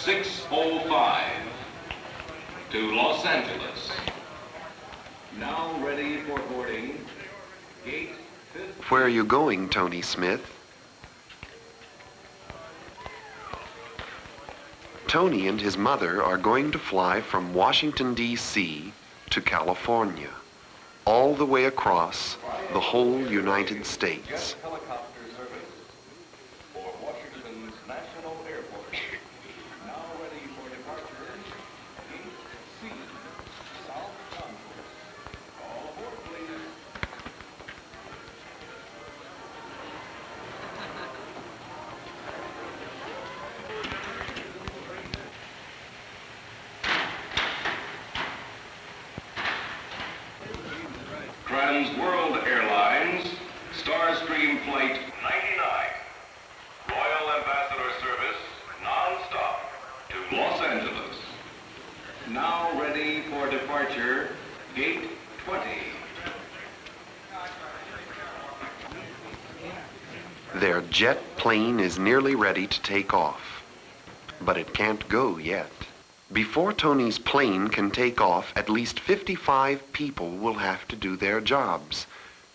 6:05 to Los Angeles. Now ready for boarding. Gate 15. Where are you going, Tony Smith? Tony and his mother are going to fly from Washington, D.C. to California, all the way across the whole United States. Helicopter service for Washington's National Airport. Now ready for departure. Gate C, South Concourse. All aboard, please. Trans World Airlines, Starstream Flight 99, Royal Ambassador Service, non-stop to Los Angeles. Now ready for departure, Gate 20. Their jet plane is nearly ready to take off, but it can't go yet. Before Tony's plane can take off, at least 55 people will have to do their jobs.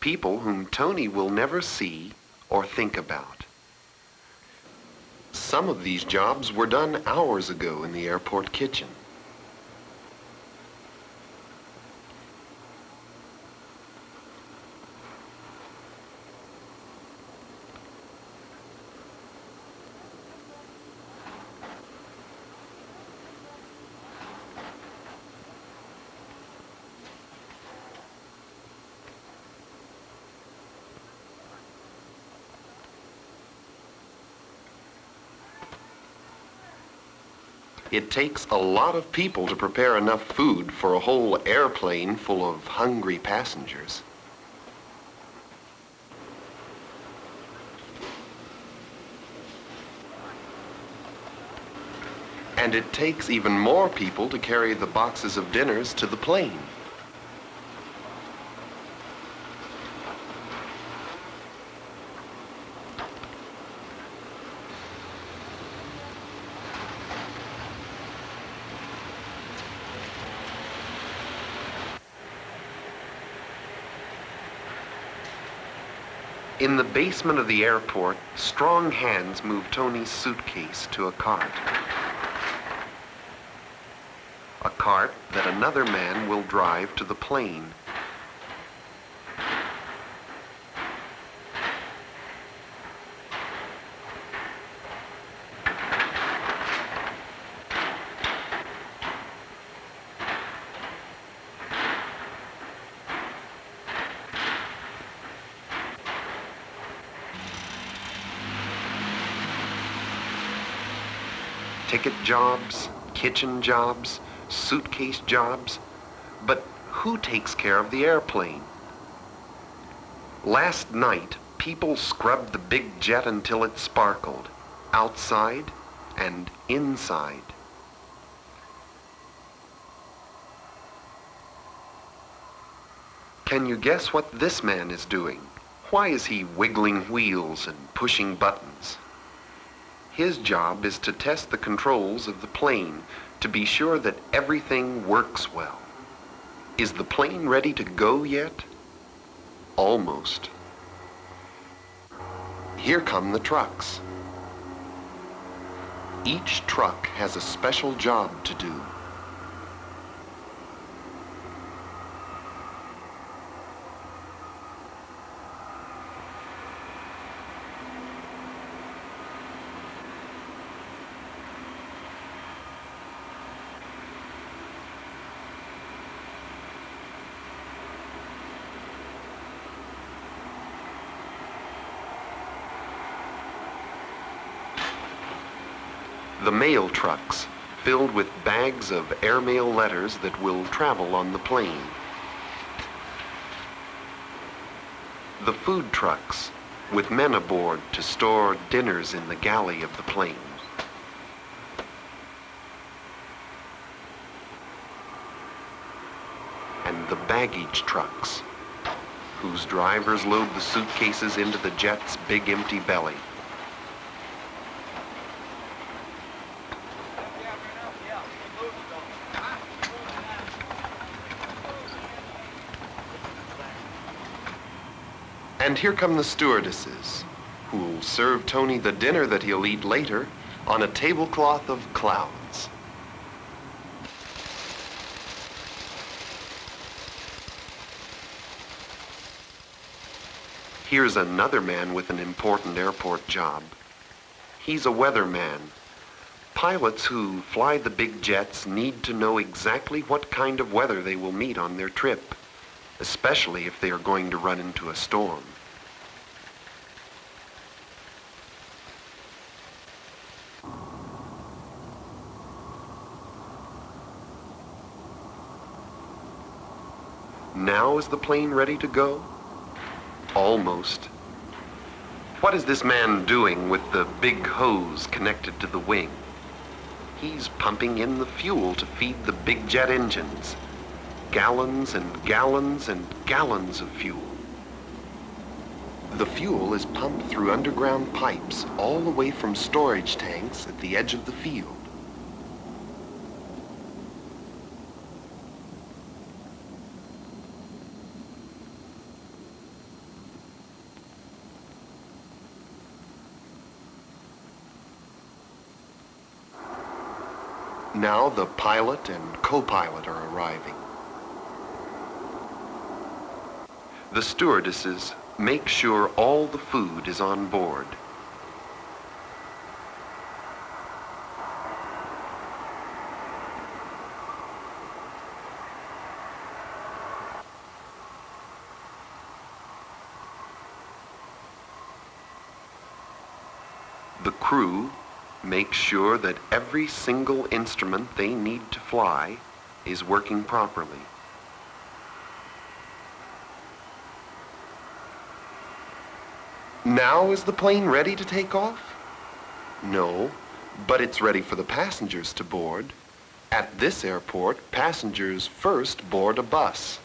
People whom Tony will never see or think about. Some of these jobs were done hours ago in the airport kitchen. It takes a lot of people to prepare enough food for a whole airplane full of hungry passengers. And it takes even more people to carry the boxes of dinners to the plane. In the basement of the airport, strong hands move Tony's suitcase to a cart. A cart that another man will drive to the plane. Ticket jobs, kitchen jobs, suitcase jobs, but who takes care of the airplane? Last night, people scrubbed the big jet until it sparkled, outside and inside. Can you guess what this man is doing? Why is he wiggling wheels and pushing buttons? His job is to test the controls of the plane to be sure that everything works well. Is the plane ready to go yet? Almost. Here come the trucks. Each truck has a special job to do. The mail trucks, filled with bags of airmail letters that will travel on the plane. The food trucks, with men aboard to store dinners in the galley of the plane. And the baggage trucks, whose drivers load the suitcases into the jet's big empty belly. And here come the stewardesses, who'll serve Tony the dinner that he'll eat later on a tablecloth of clouds. Here's another man with an important airport job. He's a weatherman. Pilots who fly the big jets need to know exactly what kind of weather they will meet on their trip, especially if they are going to run into a storm. Now is the plane ready to go? Almost. What is this man doing with the big hose connected to the wing? He's pumping in the fuel to feed the big jet engines. Gallons and gallons and gallons of fuel. The fuel is pumped through underground pipes all the way from storage tanks at the edge of the field. Now the pilot and co-pilot are arriving. The stewardesses make sure all the food is on board. The crew make sure that every single instrument they need to fly is working properly. Now is the plane ready to take off? No, but it's ready for the passengers to board. At this airport, passengers first board a bus.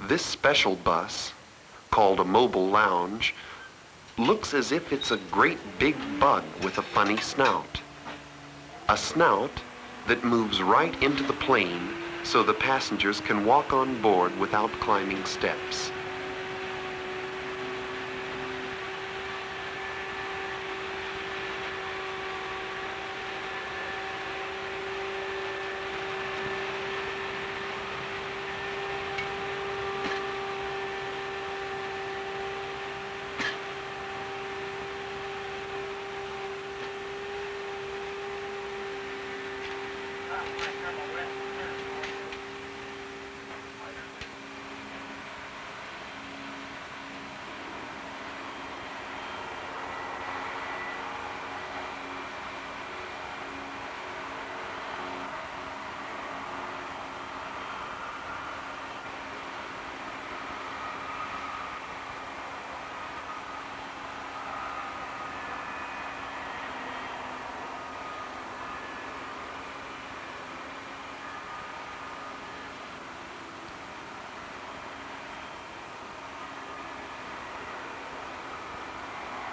This special bus, called a mobile lounge, looks as if it's a great big bug with a funny snout. A snout that moves right into the plane so the passengers can walk on board without climbing steps.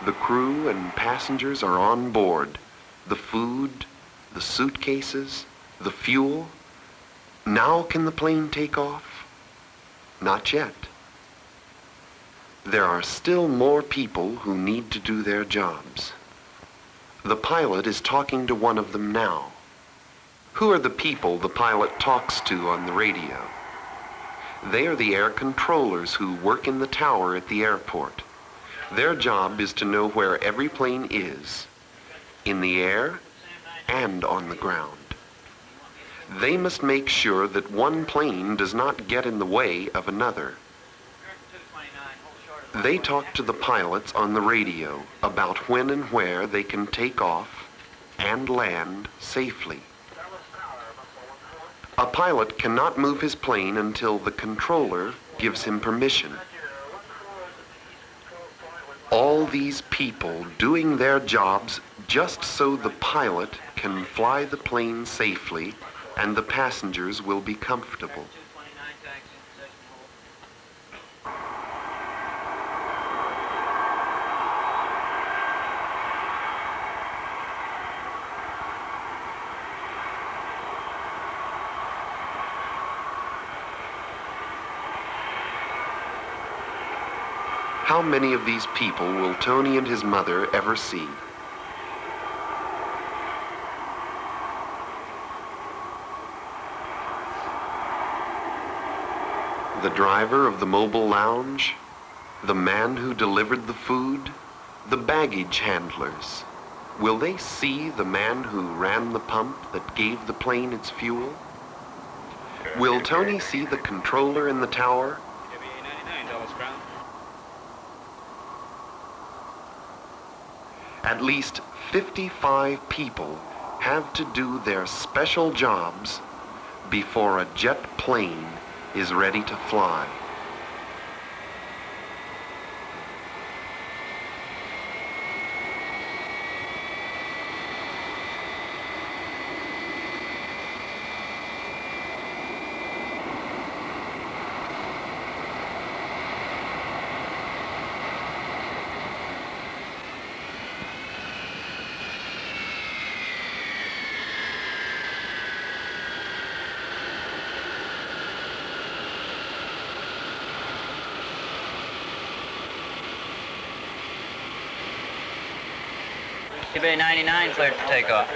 The crew and passengers are on board. The food, the suitcases, the fuel. Now can the plane take off? Not yet. There are still more people who need to do their jobs. The pilot is talking to one of them now. Who are the people the pilot talks to on the radio? They are the air controllers who work in the tower at the airport. Their job is to know where every plane is, in the air and on the ground. They must make sure that one plane does not get in the way of another. They talk to the pilots on the radio about when and where they can take off and land safely. A pilot cannot move his plane until the controller gives him permission. All these people doing their jobs just so the pilot can fly the plane safely and the passengers will be comfortable. How many of these people will Tony and his mother ever see? The driver of the mobile lounge, the man who delivered the food, the baggage handlers. Will they see the man who ran the pump that gave the plane its fuel? Will Tony see the controller in the tower? At least 55 people have to do their special jobs before a jet plane is ready to fly. TWA 99 cleared for takeoff.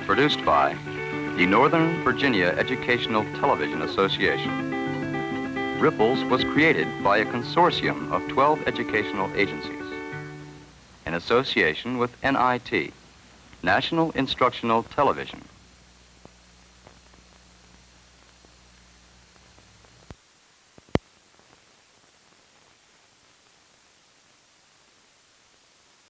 Produced by the Northern Virginia Educational Television Association. Ripples was created by a consortium of 12 educational agencies in association with NIT, National Instructional Television.